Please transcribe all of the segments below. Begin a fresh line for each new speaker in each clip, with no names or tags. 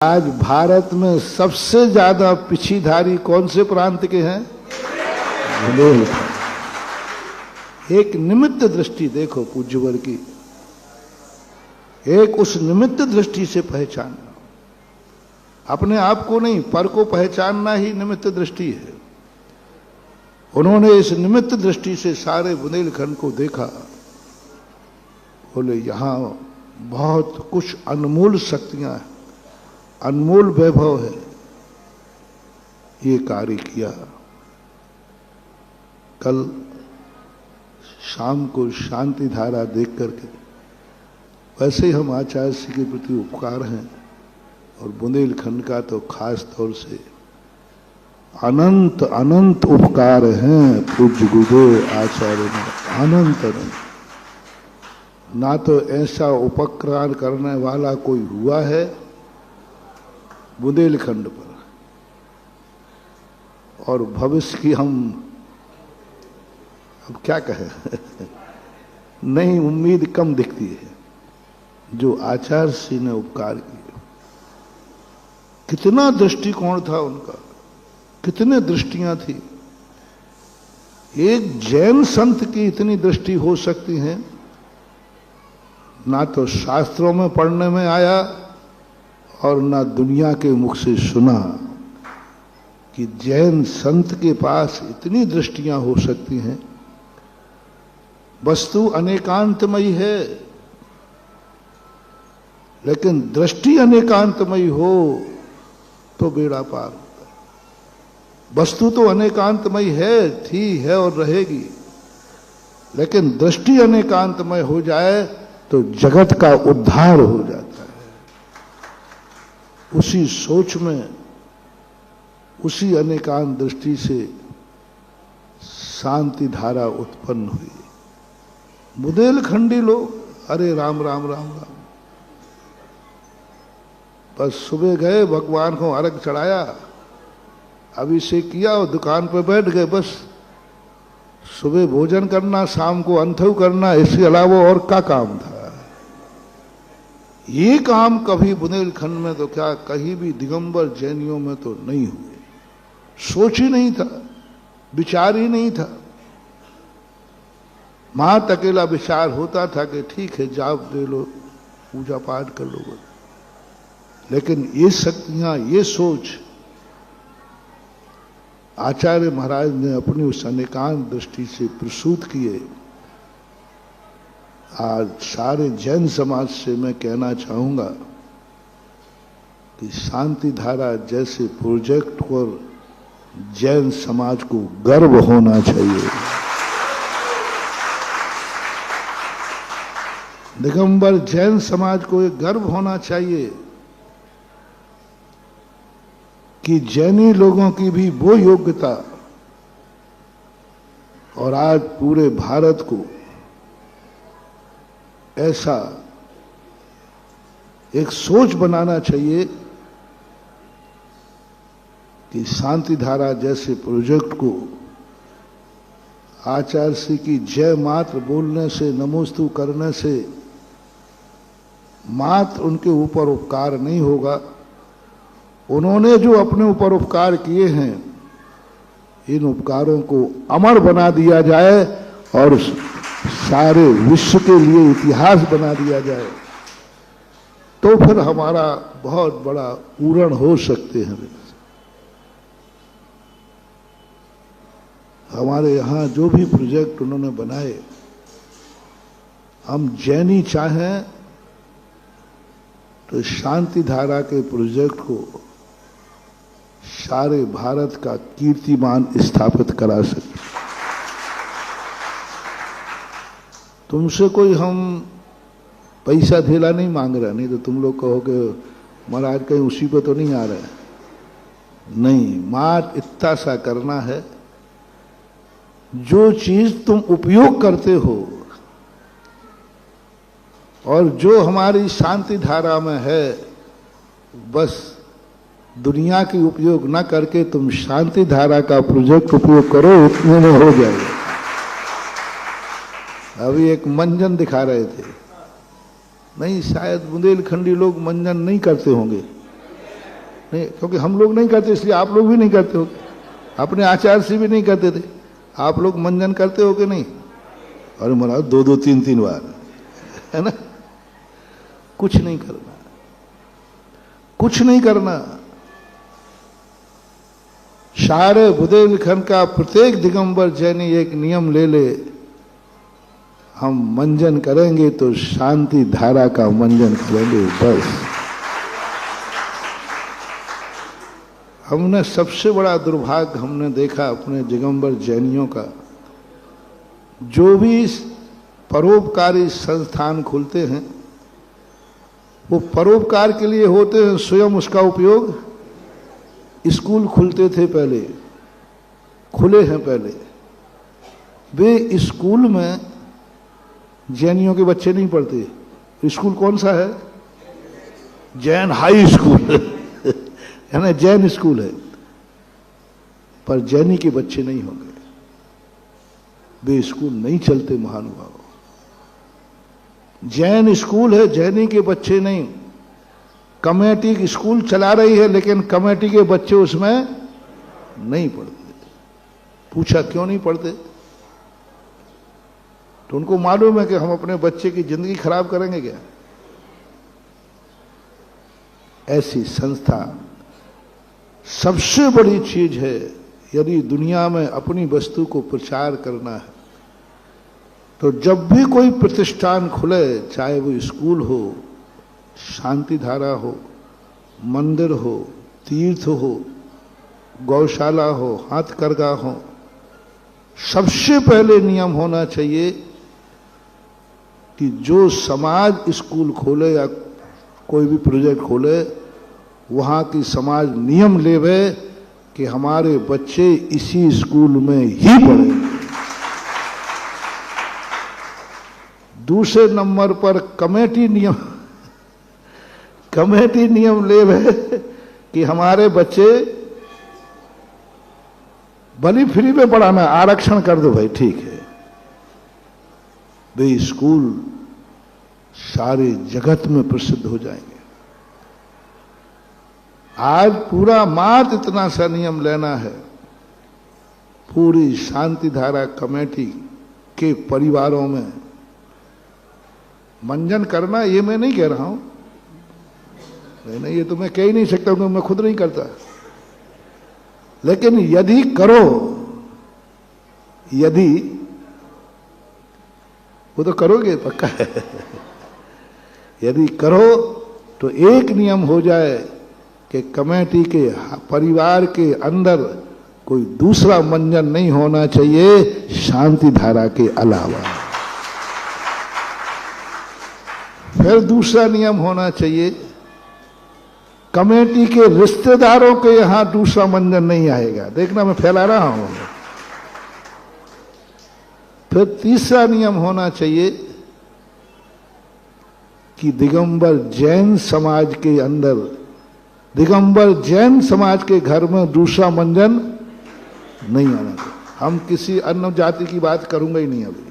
आज भारत में सबसे ज्यादा पिछीधारी कौन से प्रांत के हैं? बुंदेलखंड। एक निमित्त दृष्टि देखो पूज्यवर की, एक उस निमित्त दृष्टि से पहचानना, अपने आप को नहीं पर को पहचानना ही निमित्त दृष्टि है। उन्होंने इस निमित्त दृष्टि से सारे बुंदेलखंड को देखा, बोले यहां बहुत कुछ अनमोल शक्तियां हैं, अनमोल वैभव है, ये कार्य किया। कल शाम को शांति धारा देख करके वैसे ही हम आचार्य श्री के प्रति उपकार हैं, और बुंदेलखंड का तो खास तौर से अनंत अनंत उपकार हैं पूज्य गुरुदेव आचार्य ने, अनंत अनंत। ना तो ऐसा उपकार करने वाला कोई हुआ है बुंदेलखंड पर, और भविष्य की हम अब क्या कहें नहीं, उम्मीद कम दिखती है। जो आचार्य श्री ने उपकार किए, कितना दृष्टिकोण था उनका, कितने दृष्टियां थी। एक जैन संत की इतनी दृष्टि हो सकती है, ना तो शास्त्रों में पढ़ने में आया और ना दुनिया के मुख से सुना कि जैन संत के पास इतनी दृष्टियां हो सकती हैं। वस्तु अनेकांतमयी है, लेकिन दृष्टि अनेकांतमयी हो तो बेड़ा पार होता है। वस्तु तो अनेकांतमयी है, थी, है और रहेगी, लेकिन दृष्टि अनेकांतमय हो जाए तो जगत का उद्धार हो जाता है। उसी सोच में, उसी अनेकांत दृष्टि से शांति धारा उत्पन्न हुई। बुंदेलखंडी लोग, अरे राम राम राम राम, बस सुबह गए, भगवान को अर्घ चढ़ाया, अभिषेक किया और दुकान पर बैठ गए। बस सुबह भोजन करना, शाम को अंथव करना, इसके अलावा और क्या काम था? ये काम कभी बुंदेलखंड में तो क्या, कहीं भी दिगंबर जैनियों में तो नहीं हुए। सोच ही नहीं था, विचार ही नहीं था। मात अकेला विचार होता था कि ठीक है जाप दे लो, पूजा पाठ कर लो, लेकिन ये शक्तियां, ये सोच आचार्य महाराज ने अपनी उस अनेकांत दृष्टि से प्रसूत किए। आज सारे जैन समाज से मैं कहना चाहूंगा कि शांति धारा जैसे प्रोजेक्ट पर जैन समाज को गर्व होना चाहिए। दिगंबर जैन समाज को एक गर्व होना चाहिए कि जैनी लोगों की भी वो योग्यता, और आज पूरे भारत को ऐसा एक सोच बनाना चाहिए कि शांति धारा जैसे प्रोजेक्ट को आचार्य श्री की जय मात्र बोलने से, नमोस्तु करने से मात्र उनके ऊपर उपकार नहीं होगा। उन्होंने जो अपने ऊपर उपकार किए हैं, इन उपकारों को अमर बना दिया जाए और सारे विश्व के लिए इतिहास बना दिया जाए, तो फिर हमारा बहुत बड़ा पूर्ण हो सकते हैं। हमारे यहाँ जो भी प्रोजेक्ट उन्होंने बनाए, हम जैनी चाहें तो शांति धारा के प्रोजेक्ट को सारे भारत का कीर्तिमान स्थापित करा सकते। तुमसे कोई हम पैसा धेला नहीं मांग रहा, नहीं तो तुम लोग कहोगे महाराज कहीं उसी पे तो नहीं आ रहा है। नहीं, मात्र इतना सा करना है, जो चीज तुम उपयोग करते हो और जो हमारी शांति धारा में है, बस दुनिया की उपयोग न करके तुम शांति धारा का प्रोजेक्ट उपयोग करो, उतने में हो जाएगा। अभी एक मंजन दिखा रहे थे, नहीं शायद बुंदेलखंडी लोग मंजन नहीं करते होंगे, नहीं, क्योंकि हम लोग नहीं करते इसलिए आप लोग भी नहीं करते हो। अपने आचार से भी नहीं करते थे। आप लोग मंजन करते हो कि नहीं? अरे महाराज 2-2 3-3 बार, है ना। कुछ नहीं करना, कुछ नहीं करना। सारे बुंदेलखंड का प्रत्येक दिगंबर जैनी एक नियम ले ले, हम मंजन करेंगे तो शांति धारा का मंजन करेंगे, बस। हमने सबसे बड़ा दुर्भाग्य हमने देखा अपने दिगंबर जैनियों का, जो भी परोपकारी संस्थान खुलते हैं वो परोपकार के लिए होते हैं, स्वयं उसका उपयोग। स्कूल खुलते थे पहले, खुले हैं पहले, वे स्कूल में जैनियों के बच्चे नहीं पढ़ते। स्कूल कौन सा है? जैन हाई स्कूल है ना, जैन स्कूल है, पर जैनी के बच्चे नहीं होंगे, वे स्कूल नहीं चलते महानुभाव। जैन स्कूल है, जैनी के बच्चे नहीं। कमेटी स्कूल चला रही है लेकिन कमेटी के बच्चे उसमें नहीं पढ़ते। पूछा क्यों नहीं पढ़ते? तो उनको मालूम है कि हम अपने बच्चे की जिंदगी खराब करेंगे क्या। ऐसी संस्था सबसे बड़ी चीज है। यदि दुनिया में अपनी वस्तु को प्रचार करना है तो जब भी कोई प्रतिष्ठान खुले, चाहे वो स्कूल हो, शांति धारा हो, मंदिर हो, तीर्थ हो, गौशाला हो, हाथकरघा हो, सबसे पहले नियम होना चाहिए कि जो समाज स्कूल खोले या कोई भी प्रोजेक्ट खोले, वहां की समाज नियम लेवे कि हमारे बच्चे इसी स्कूल में ही पढ़ेंगे। दूसरे नंबर पर कमेटी नियम लेवे कि हमारे बच्चे भली फ्री में पढ़ाना, आरक्षण कर दो भाई, ठीक है। वे स्कूल सारे जगत में प्रसिद्ध हो जाएंगे। आज पूरा मात्र इतना सा नियम लेना है, पूरी शांति धारा कमेटी के परिवारों में मंजन करना। ये मैं नहीं कह रहा हूं, नहीं, ये तो मैं कह ही नहीं सकता क्योंकि मैं खुद नहीं करता। लेकिन यदि करो, यदि वो तो करोगे पक्का है यदि करो तो एक नियम हो जाए कि कमेटी के परिवार के अंदर कोई दूसरा मंजन नहीं होना चाहिए शांति धारा के अलावा। फिर दूसरा नियम होना चाहिए, कमेटी के रिश्तेदारों के यहां दूसरा मंजन नहीं आएगा। देखना मैं फैला रहा हूं। फिर तीसरा नियम होना चाहिए कि दिगंबर जैन समाज के अंदर, दिगंबर जैन समाज के घर में दूसरा मंजन नहीं आना चाहिए। हम किसी अन्य जाति की बात करूंगा ही नहीं अभी।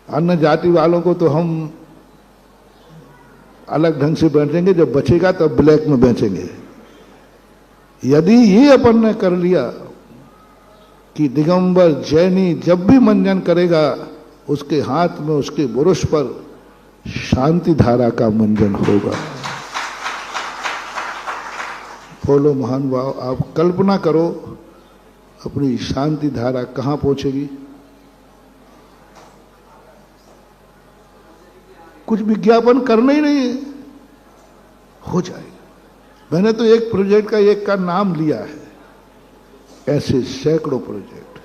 अन्य जाति वालों को तो हम अलग ढंग से बेचेंगे, जब बचेगा तब ब्लैक में बेचेंगे। यदि ये अपन ने कर लिया कि दिगंबर जैनी जब भी मंजन करेगा उसके हाथ में, उसके बुरुश पर शांति धारा का मंजन होगा। बोलो महान भाव, आप कल्पना करो अपनी शांति धारा कहां पहुंचेगी। कुछ विज्ञापन करना ही नहीं है, हो जाएगा। मैंने तो एक प्रोजेक्ट का एक का नाम लिया है, ऐसे सैकड़ों प्रोजेक्ट।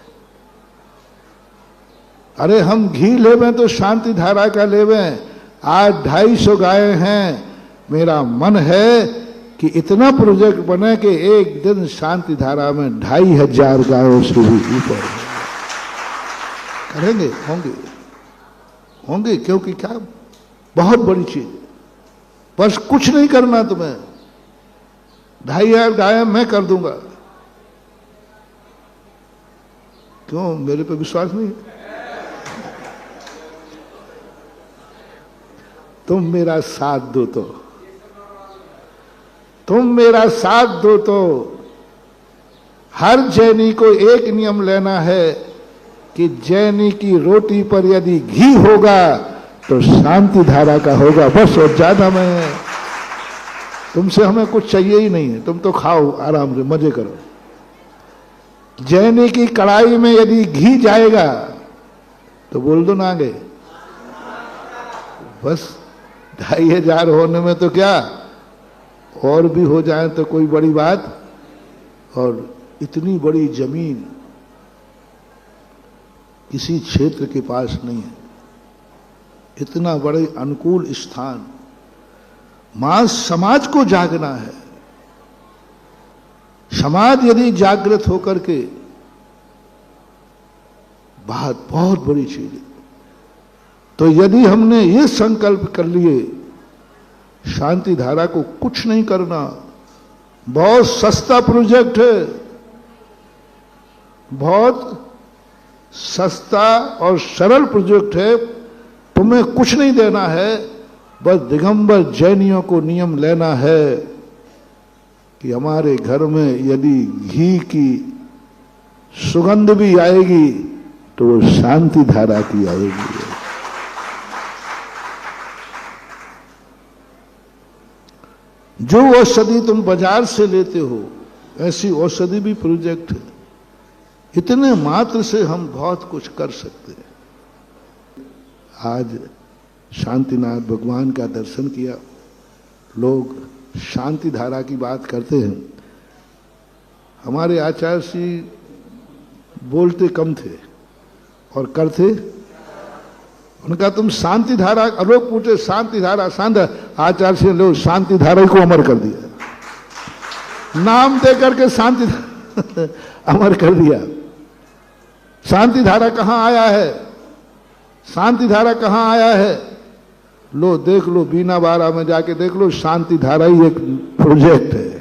अरे हम घी लेवें तो शांति धारा का लेवें। आज 250 गायें हैं। मेरा मन है कि इतना प्रोजेक्ट बने कि एक दिन शांति धारा में 2500 गायों से भी ऊपर करेंगे, होंगे, क्योंकि क्या बहुत बड़ी चीज, बस कुछ नहीं करना तुम्हें। 2500 गायें मैं कर दूंगा। क्यों, मेरे पे विश्वास नहीं है? तुम मेरा साथ दो तो तुम मेरा साथ दो तो हर जैनी को एक नियम लेना है कि जैनी की रोटी पर यदि घी होगा तो शांति धारा का होगा, बस। और ज्यादा मैं तुमसे हमें कुछ चाहिए ही नहीं है, तुम तो खाओ आराम से, मजे करो। जैनी की कढ़ाई में यदि घी जाएगा तो बोल दो ना आगे, बस 2500 होने में तो क्या, और भी हो जाए तो कोई बड़ी बात। और इतनी बड़ी जमीन किसी क्षेत्र के पास नहीं है, इतना बड़े अनुकूल स्थान। मां समाज को जागना है। समाज यदि जागृत होकर के, बात बहुत बड़ी चीज है। तो यदि हमने ये संकल्प कर लिए, शांति धारा को कुछ नहीं करना, बहुत सस्ता प्रोजेक्ट है, बहुत सस्ता और सरल प्रोजेक्ट है, तुम्हें कुछ नहीं देना है, बस दिगंबर जैनियों को नियम लेना है कि हमारे घर में यदि घी की सुगंध भी आएगी तो वो शांति धारा की आएगी। जो औषधि तुम बाजार से लेते हो, ऐसी औषधि भी प्रोजेक्ट है। इतने मात्र से हम बहुत कुछ कर सकते हैं। आज शांतिनाथ भगवान का दर्शन किया। लोग शांति धारा की बात करते हैं। हमारे आचार्य जी बोलते कम थे और करते। उनका तुम शांति धारा, लोग पूछे शांति धारा, शांति, आचार्य से लोग शांति धारा को अमर कर दिया, नाम दे करके शांति अमर कर दिया। शांति धारा कहां आया है? शांति धारा कहां आया है? लो देख लो, बीना बारा में जाके देख लो, शांति धारा ही एक प्रोजेक्ट है।